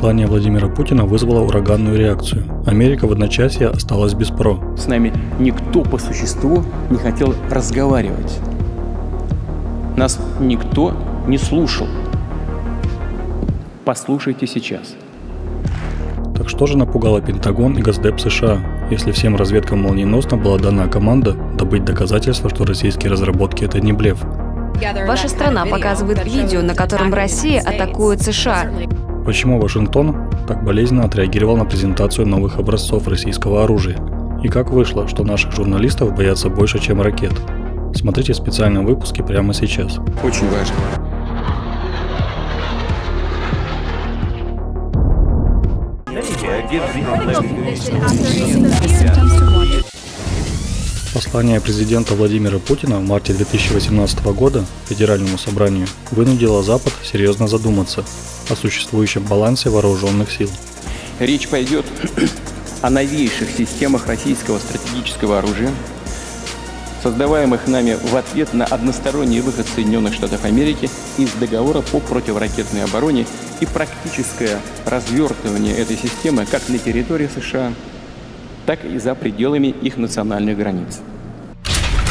Послание Владимира Путина вызвало ураганную реакцию. Америка в одночасье осталась без ПРО. С нами никто по существу не хотел разговаривать. Нас никто не слушал. Послушайте сейчас. Так что же напугало Пентагон и Госдеп США, если всем разведкам молниеносно была дана команда добыть доказательства, что российские разработки – это не блеф? Ваша страна показывает видео, на котором Россия атакует США. Почему Вашингтон так болезненно отреагировал на презентацию новых образцов российского оружия? И как вышло, что наших журналистов боятся больше, чем ракет? Смотрите в специальном выпуске прямо сейчас. Очень важно. Послание президента Владимира Путина в марте 2018 года Федеральному собранию вынудило Запад серьезно задуматься о существующем балансе вооруженных сил. Речь пойдет о новейших системах российского стратегического оружия, создаваемых нами в ответ на односторонний выход Соединенных Штатов Америки из договора по противоракетной обороне и практическое развертывание этой системы как на территории США, так и за пределами их национальных границ.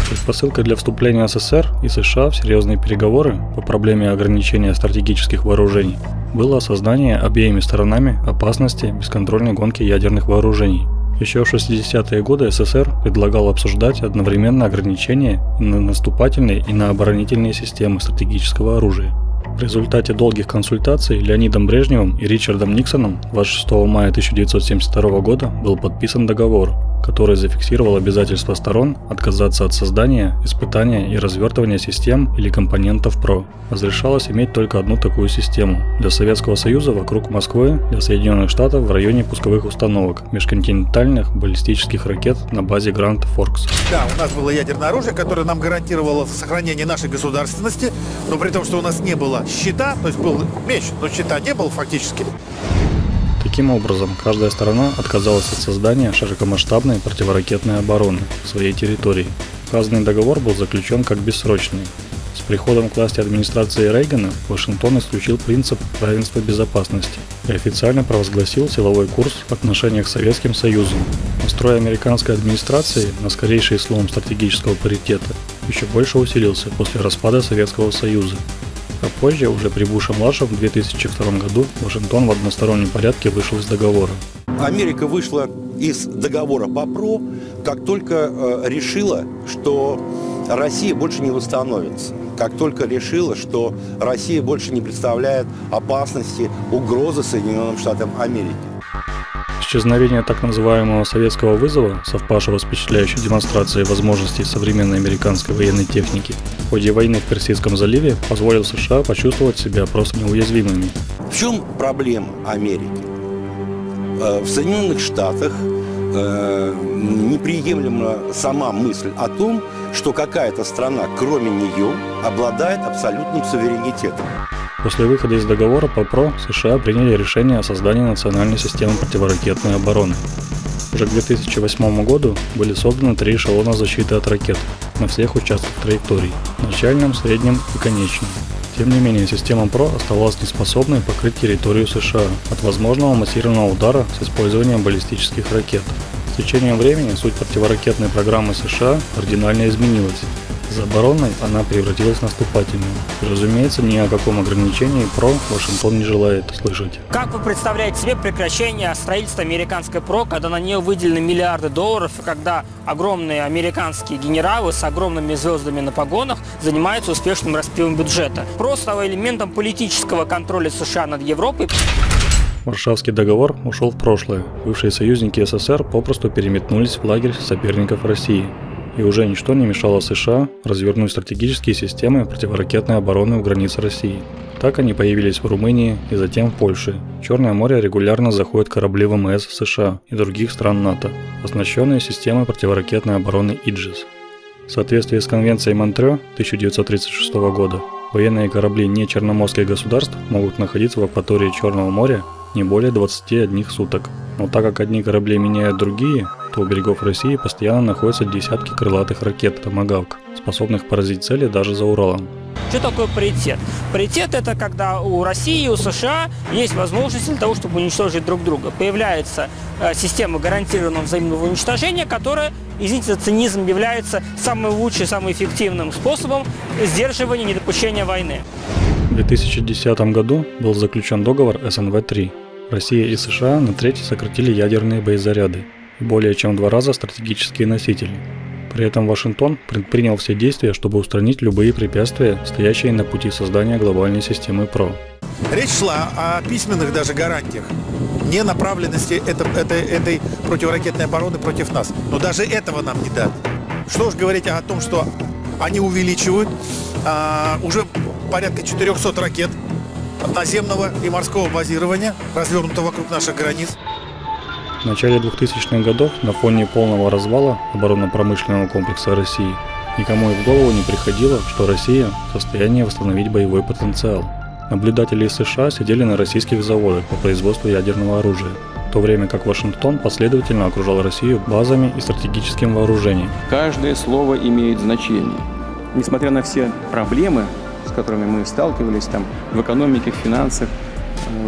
Предпосылкой для вступления СССР и США в серьезные переговоры по проблеме ограничения стратегических вооружений было осознание обеими сторонами опасности бесконтрольной гонки ядерных вооружений. Еще в 60-е годы СССР предлагал обсуждать одновременно ограничения и на наступательные, и на оборонительные системы стратегического оружия. В результате долгих консультаций Леонидом Брежневым и Ричардом Никсоном 26 мая 1972 года был подписан договор, который зафиксировал обязательство сторон отказаться от создания, испытания и развертывания систем или компонентов ПРО. Разрешалось иметь только одну такую систему – для Советского Союза вокруг Москвы, для Соединенных Штатов в районе пусковых установок межконтинентальных баллистических ракет на базе Гранд Форкс. Да, у нас было ядерное оружие, которое нам гарантировало сохранение нашей государственности, но при том, что у нас не было щита, то есть был меч, но щита не было фактически. Таким образом, каждая сторона отказалась от создания широкомасштабной противоракетной обороны в своей территории. Указанный договор был заключен как бессрочный. С приходом к власти администрации Рейгана Вашингтон исключил принцип равенства безопасности и официально провозгласил силовой курс в отношениях с Советским Союзом. Настрой американской администрации на скорейший слом стратегического паритета еще больше усилился после распада Советского Союза. А позже, уже при Буше-младшем в 2002 году, Вашингтон в одностороннем порядке вышел из договора. Америка вышла из договора по ПРО, как только решила, что Россия больше не восстановится. Как только решила, что Россия больше не представляет опасности, угрозы Соединенным Штатам Америки. Исчезновение так называемого советского вызова, совпавшего с впечатляющей демонстрацией возможностей современной американской военной техники, в ходе войны в Персидском заливе позволил США почувствовать себя просто неуязвимыми. В чем проблема Америки? В Соединенных Штатах неприемлема сама мысль о том, что какая-то страна, кроме нее, обладает абсолютным суверенитетом. После выхода из договора по ПРО США приняли решение о создании национальной системы противоракетной обороны. Уже к 2008 году были созданы 3 эшелона защиты от ракет на всех участках траекторий – начальном, среднем и конечном. Тем не менее, система ПРО оставалась неспособной покрыть территорию США от возможного массированного удара с использованием баллистических ракет. С течением времени суть противоракетной программы США кардинально изменилась. Из оборонной она превратилась в наступательную. И, разумеется, ни о каком ограничении ПРО Вашингтон не желает слышать. Как вы представляете себе прекращение строительства американской ПРО, когда на нее выделены миллиарды долларов, и когда огромные американские генералы с огромными звездами на погонах занимаются успешным распилом бюджета? ПРО стало элементом политического контроля США над Европой. Варшавский договор ушел в прошлое. Бывшие союзники СССР попросту переметнулись в лагерь соперников России. И уже ничто не мешало США развернуть стратегические системы противоракетной обороны у границ России. Так они появились в Румынии и затем в Польше. В Черное море регулярно заходят корабли ВМС США и других стран НАТО, оснащенные системой противоракетной обороны Иджис. В соответствии с Конвенцией Монтрео 1936 года, военные корабли нечерноморских государств могут находиться в акватории Черного моря не более 21 суток. Но так как одни корабли меняют другие, то у берегов России постоянно находятся десятки крылатых ракет «Томагавк», способных поразить цели даже за Уралом. Что такое паритет? Паритет – это когда у России и у США есть возможность для того, чтобы уничтожить друг друга. Появляется система гарантированного взаимного уничтожения, которая, извините за цинизм, является самым лучшим, самым эффективным способом сдерживания недопущения войны. В 2010 году был заключен договор СНВ-3. Россия и США на треть сократили ядерные боезаряды и более чем в 2 раза стратегические носители. При этом Вашингтон предпринял все действия, чтобы устранить любые препятствия, стоящие на пути создания глобальной системы ПРО. Речь шла о письменных даже гарантиях, не направленности этой противоракетной обороны против нас. Но даже этого нам не дали. Что ж говорить о том, что они увеличивают уже порядка 400 ракет наземного и морского базирования, развернуто вокруг наших границ. В начале 2000-х годов на фоне полного развала оборонно-промышленного комплекса России никому и в голову не приходило, что Россия в состоянии восстановить боевой потенциал. Наблюдатели из США сидели на российских заводах по производству ядерного оружия, в то время как Вашингтон последовательно окружал Россию базами и стратегическим вооружением. Каждое слово имеет значение. Несмотря на все проблемы, с которыми мы сталкивались там, в экономике, в финансах,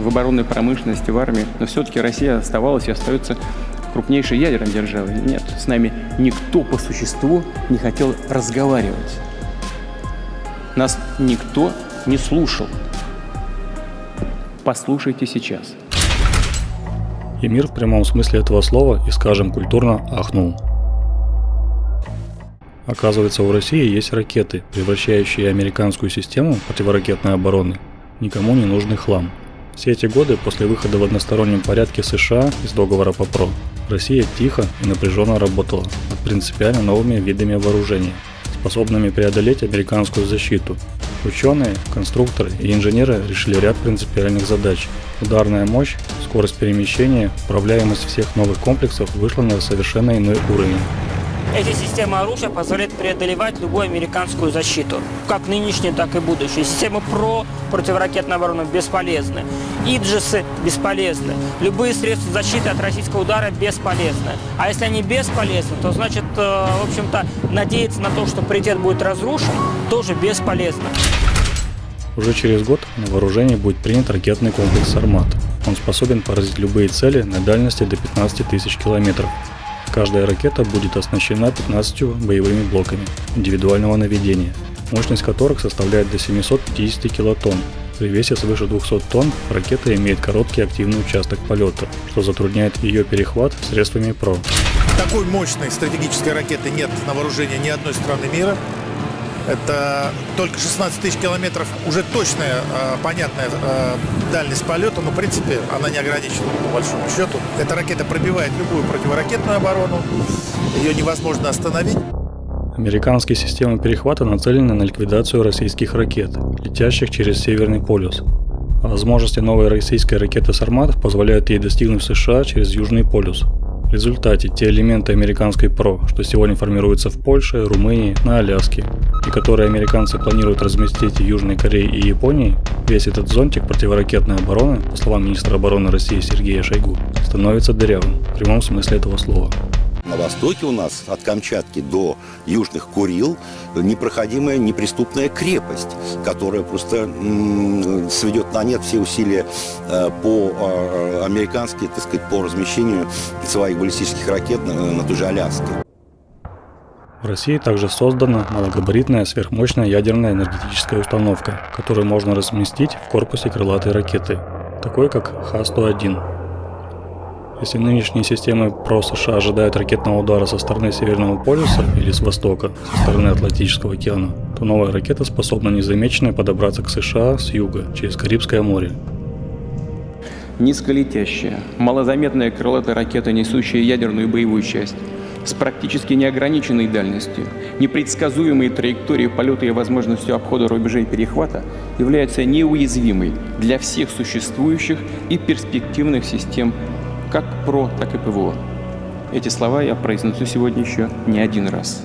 в оборонной промышленности, в армии, но все-таки Россия оставалась и остается крупнейшей ядерной державой. Нет, с нами никто по существу не хотел разговаривать. Нас никто не слушал. Послушайте сейчас. И мир в прямом смысле этого слова, и скажем культурно, ахнул. Оказывается, у России есть ракеты, превращающие американскую систему противоракетной обороны в никому не нужный хлам. Все эти годы после выхода в одностороннем порядке США из договора по ПРО Россия тихо и напряженно работала над принципиально новыми видами вооружения, способными преодолеть американскую защиту. Ученые, конструкторы и инженеры решили ряд принципиальных задач. Ударная мощь, скорость перемещения, управляемость всех новых комплексов вышла на совершенно иной уровень. Эти системы оружия позволяют преодолевать любую американскую защиту, как нынешнюю, так и будущую. Системы ПРО, противоракетной обороны, бесполезны. Иджисы бесполезны. Любые средства защиты от российского удара бесполезны. А если они бесполезны, то значит, в общем-то, надеяться на то, что паритет будет разрушен, тоже бесполезно. Уже через год на вооружение будет принят ракетный комплекс «Сармат». Он способен поразить любые цели на дальности до 15 тысяч километров. Каждая ракета будет оснащена 15 боевыми блоками индивидуального наведения, мощность которых составляет до 750 килотонн. При весе свыше 200 тонн ракета имеет короткий активный участок полета, что затрудняет ее перехват средствами ПРО. Такой мощной стратегической ракеты нет на вооружении ни одной страны мира. Это только 16 тысяч километров, уже точная, понятная дальность полета, но в принципе она не ограничена по большому счету. Эта ракета пробивает любую противоракетную оборону, ее невозможно остановить. Американские системы перехвата нацелены на ликвидацию российских ракет, летящих через Северный полюс. А возможности новой российской ракеты «Сармат» позволяют ей достигнуть США через Южный полюс. В результате те элементы американской ПРО, что сегодня формируются в Польше, Румынии, на Аляске, и которые американцы планируют разместить в Южной Корее и Японии, весь этот зонтик противоракетной обороны, по словам министра обороны России Сергея Шойгу, становится дырявым, в прямом смысле этого слова. На востоке у нас от Камчатки до Южных Курил непроходимая неприступная крепость, которая просто сведет на нет все усилия американские, так сказать, по размещению своих баллистических ракет на той же Аляске. В России также создана малогабаритная сверхмощная ядерная энергетическая установка, которую можно разместить в корпусе крылатой ракеты, такой как Х-101. Если нынешние системы ПРО США ожидают ракетного удара со стороны Северного полюса или с востока, со стороны Атлантического океана, то новая ракета способна незамеченной подобраться к США с юга, через Карибское море. Низколетящая, малозаметная крылатая ракета, несущая ядерную боевую часть, с практически неограниченной дальностью, непредсказуемой траекторией полета и возможностью обхода рубежей перехвата, является неуязвимой для всех существующих и перспективных систем как ПРО, так и ПВО. Эти слова я произнесу сегодня еще не один раз.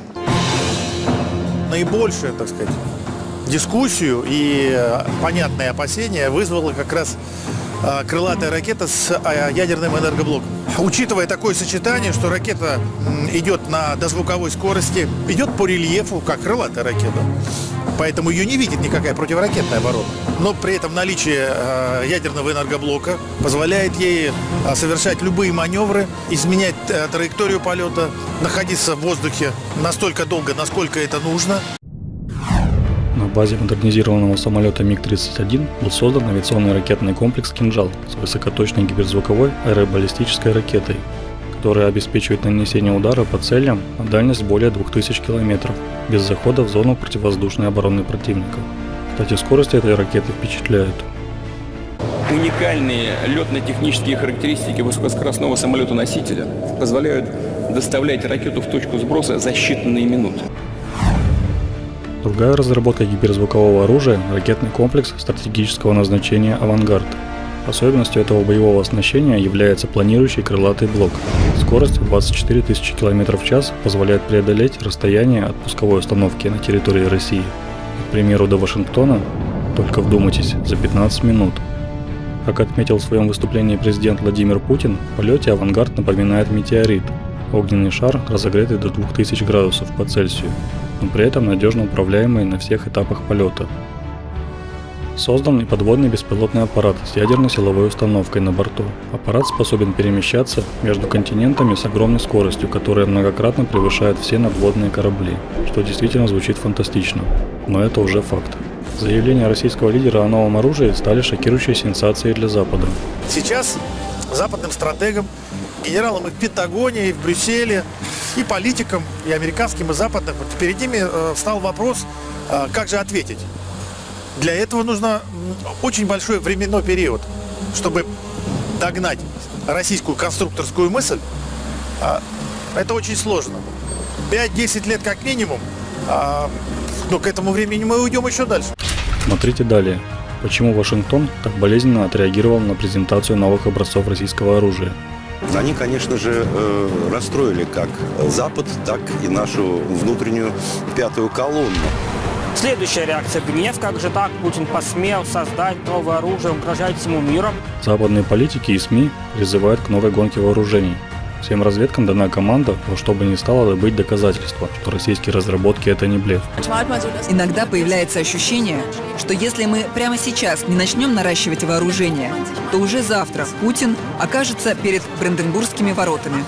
Наибольшую, так сказать, дискуссию и понятные опасения вызвало как раз крылатая ракета с ядерным энергоблоком. Учитывая такое сочетание, что ракета идет на дозвуковой скорости, идет по рельефу, как крылатая ракета, поэтому ее не видит никакая противоракетная оборона. Но при этом наличие ядерного энергоблока позволяет ей совершать любые маневры, изменять траекторию полета, находиться в воздухе настолько долго, насколько это нужно. На базе модернизированного самолета МиГ-31 был создан авиационный ракетный комплекс «Кинжал» с высокоточной гиперзвуковой аэробаллистической ракетой, которая обеспечивает нанесение удара по целям на дальность более 2000 км, без захода в зону противовоздушной обороны противника. Кстати, скорости этой ракеты впечатляют. Уникальные летно-технические характеристики высокоскоростного самолета-носителя позволяют доставлять ракету в точку сброса за считанные минуты. Другая разработка гиперзвукового оружия – ракетный комплекс стратегического назначения «Авангард». Особенностью этого боевого оснащения является планирующий крылатый блок. Скорость 24 тысячи км в час позволяет преодолеть расстояние от пусковой установки на территории России, к примеру, до Вашингтона, только вдумайтесь, за 15 минут. Как отметил в своем выступлении президент Владимир Путин, в полете «Авангард» напоминает метеорит – огненный шар, разогретый до 2000 градусов по Цельсию, но при этом надежно управляемый на всех этапах полета. Создан и подводный беспилотный аппарат с ядерной силовой установкой на борту. Аппарат способен перемещаться между континентами с огромной скоростью, которая многократно превышает все надводные корабли, что действительно звучит фантастично, но это уже факт. Заявления российского лидера о новом оружии стали шокирующей сенсацией для Запада. Сейчас западным стратегам, генералам и в Пентагоне, и в Брюсселе, и политикам, и американским, и западным, перед ними встал вопрос, как же ответить. Для этого нужно очень большой временной период, чтобы догнать российскую конструкторскую мысль. Это очень сложно. 5-10 лет как минимум, но к этому времени мы уйдем еще дальше. Смотрите далее. Почему Вашингтон так болезненно отреагировал на презентацию новых образцов российского оружия? Они, конечно же, расстроили как Запад, так и нашу внутреннюю пятую колонну. Следующая реакция – гнев. Как же так? Путин посмел создать новое оружие, угрожать всему миру. Западные политики и СМИ призывают к новой гонке вооружений. Всем разведкам дана команда, во что бы ни стало добыть доказательства, что российские разработки – это не блеф. Иногда появляется ощущение, что если мы прямо сейчас не начнем наращивать вооружение, то уже завтра Путин окажется перед Бранденбургскими воротами.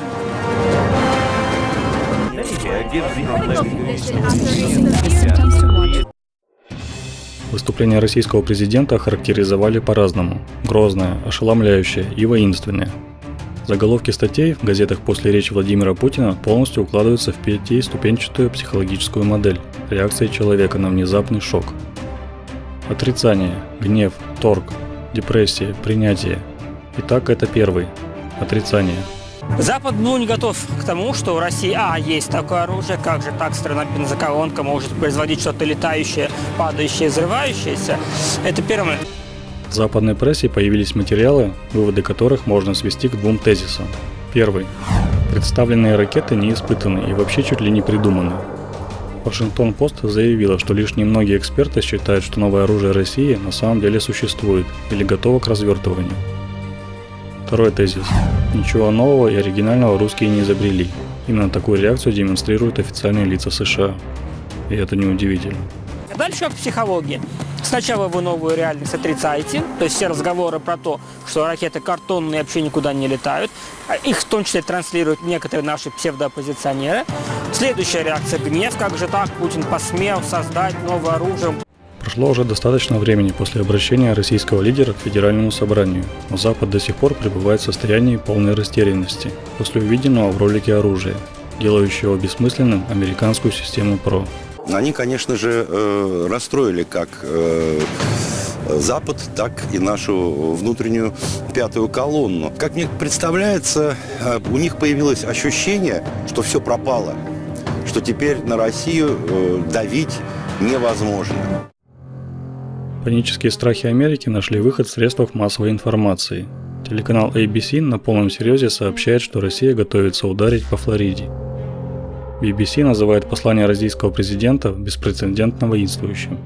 Выступление российского президента характеризовали по-разному – грозное, ошеломляющее и воинственное. Заголовки статей в газетах после речи Владимира Путина полностью укладываются в 5-ступенчатую психологическую модель реакции человека на внезапный шок. Отрицание, гнев, торг, депрессия, принятие. Итак, это первый – отрицание. Запад был не готов к тому, что в России есть такое оружие, как же так страна-бензоколонка может производить что-то летающее, падающее, взрывающееся. Это первое. В западной прессе появились материалы, выводы которых можно свести к двум тезисам. Первый. Представленные ракеты не испытаны и вообще чуть ли не придуманы. Вашингтон-Пост заявила, что лишь немногие эксперты считают, что новое оружие России на самом деле существует или готово к развертыванию. Второй тезис. Ничего нового и оригинального русские не изобрели. Именно такую реакцию демонстрируют официальные лица США. И это неудивительно. Дальше к психологии. Сначала вы новую реальность отрицаете, то есть все разговоры про то, что ракеты картонные вообще никуда не летают. Их в том числе транслируют некоторые наши псевдооппозиционеры. Следующая реакция – гнев. Как же так? Путин посмел создать новое оружие. Прошло уже достаточно времени после обращения российского лидера к Федеральному собранию, но Запад до сих пор пребывает в состоянии полной растерянности после увиденного в ролике оружия, делающего бессмысленным американскую систему ПРО. Они, конечно же, расстроили как Запад, так и нашу внутреннюю пятую колонну. Как мне представляется, у них появилось ощущение, что все пропало, что теперь на Россию давить невозможно. Панические страхи Америки нашли выход в средствах массовой информации. Телеканал ABC на полном серьезе сообщает, что Россия готовится ударить по Флориде. BBC называет послание российского президента беспрецедентно воинствующим.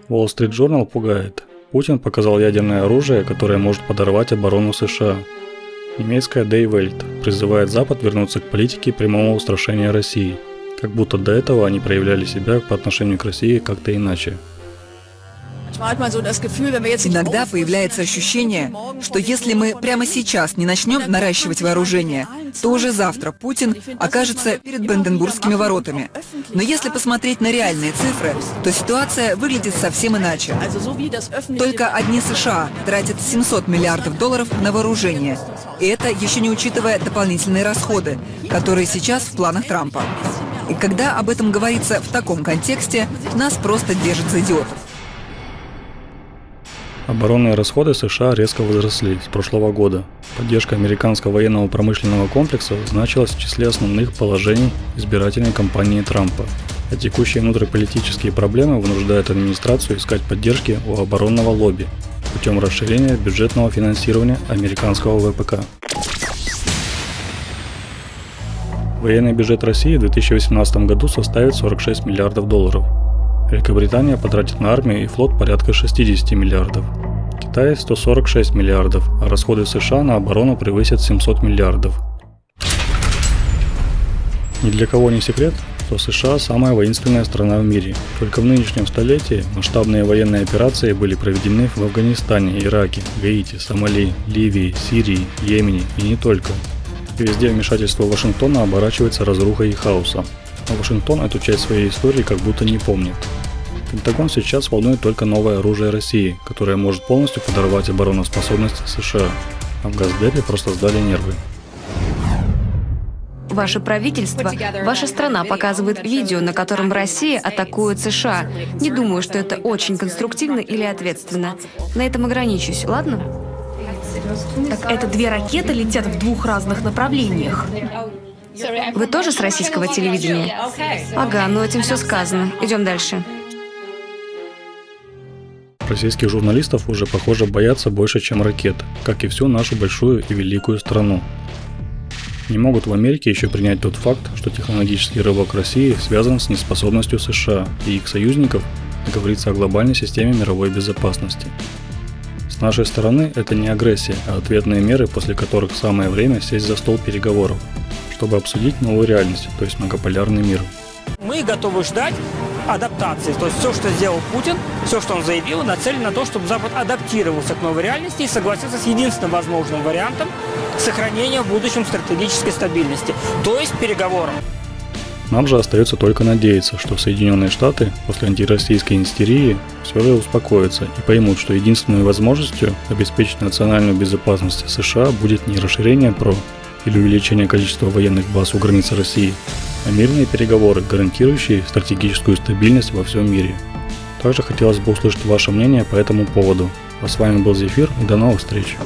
Wall Street Journal пугает. Путин показал ядерное оружие, которое может подорвать оборону США. Немецкая Die Welt призывает Запад вернуться к политике прямого устрашения России, как будто до этого они проявляли себя по отношению к России как-то иначе. Иногда появляется ощущение, что если мы прямо сейчас не начнем наращивать вооружение, то уже завтра Путин окажется перед Бранденбургскими воротами. Но если посмотреть на реальные цифры, то ситуация выглядит совсем иначе. Только одни США тратят $700 миллиардов на вооружение. И это еще не учитывая дополнительные расходы, которые сейчас в планах Трампа. И когда об этом говорится в таком контексте, нас просто держат за идиотов. Оборонные расходы США резко возросли с прошлого года. Поддержка американского военного промышленного комплекса значилась в числе основных положений избирательной кампании Трампа. А текущие внутриполитические проблемы вынуждают администрацию искать поддержки у оборонного лобби путем расширения бюджетного финансирования американского ВПК. Военный бюджет России в 2018 году составит $46 миллиардов. Великобритания потратит на армию и флот порядка 60 миллиардов. Китай 146 миллиардов, а расходы США на оборону превысят 700 миллиардов. Ни для кого не секрет, что США самая воинственная страна в мире. Только в нынешнем столетии масштабные военные операции были проведены в Афганистане, Ираке, Гаити, Сомали, Ливии, Сирии, Йемене и не только. И везде вмешательство Вашингтона оборачивается разрухой и хаосом. Но Вашингтон эту часть своей истории как будто не помнит. Пентагон сейчас волнует только новое оружие России, которое может полностью подорвать обороноспособность США. А в Госдепе просто сдали нервы. Ваше правительство, ваша страна показывает видео, на котором Россия атакует США. Не думаю, что это очень конструктивно или ответственно. На этом ограничусь, ладно? Так это 2 ракеты летят в 2 разных направлениях. Вы тоже с российского телевидения? Ага, ну этим все сказано. Идем дальше. Российских журналистов уже, похоже, боятся больше, чем ракет, как и всю нашу большую и великую страну. Не могут в Америке еще принять тот факт, что технологический рывок России связан с неспособностью США и их союзников договориться о глобальной системе мировой безопасности. С нашей стороны это не агрессия, а ответные меры, после которых самое время сесть за стол переговоров, чтобы обсудить новую реальность, то есть многополярный мир. Мы готовы ждать адаптации. То есть все, что сделал Путин, все, что он заявил, нацелено на то, чтобы Запад адаптировался к новой реальности и согласился с единственным возможным вариантом сохранения в будущем стратегической стабильности, то есть переговорам. Нам же остается только надеяться, что Соединенные Штаты после антироссийской истерии все же успокоятся и поймут, что единственной возможностью обеспечить национальную безопасность США будет не расширение ПРО или увеличение количества военных баз у границ России, а мирные переговоры, гарантирующие стратегическую стабильность во всем мире. Также хотелось бы услышать ваше мнение по этому поводу. А с вами был Зефир, и до новых встреч!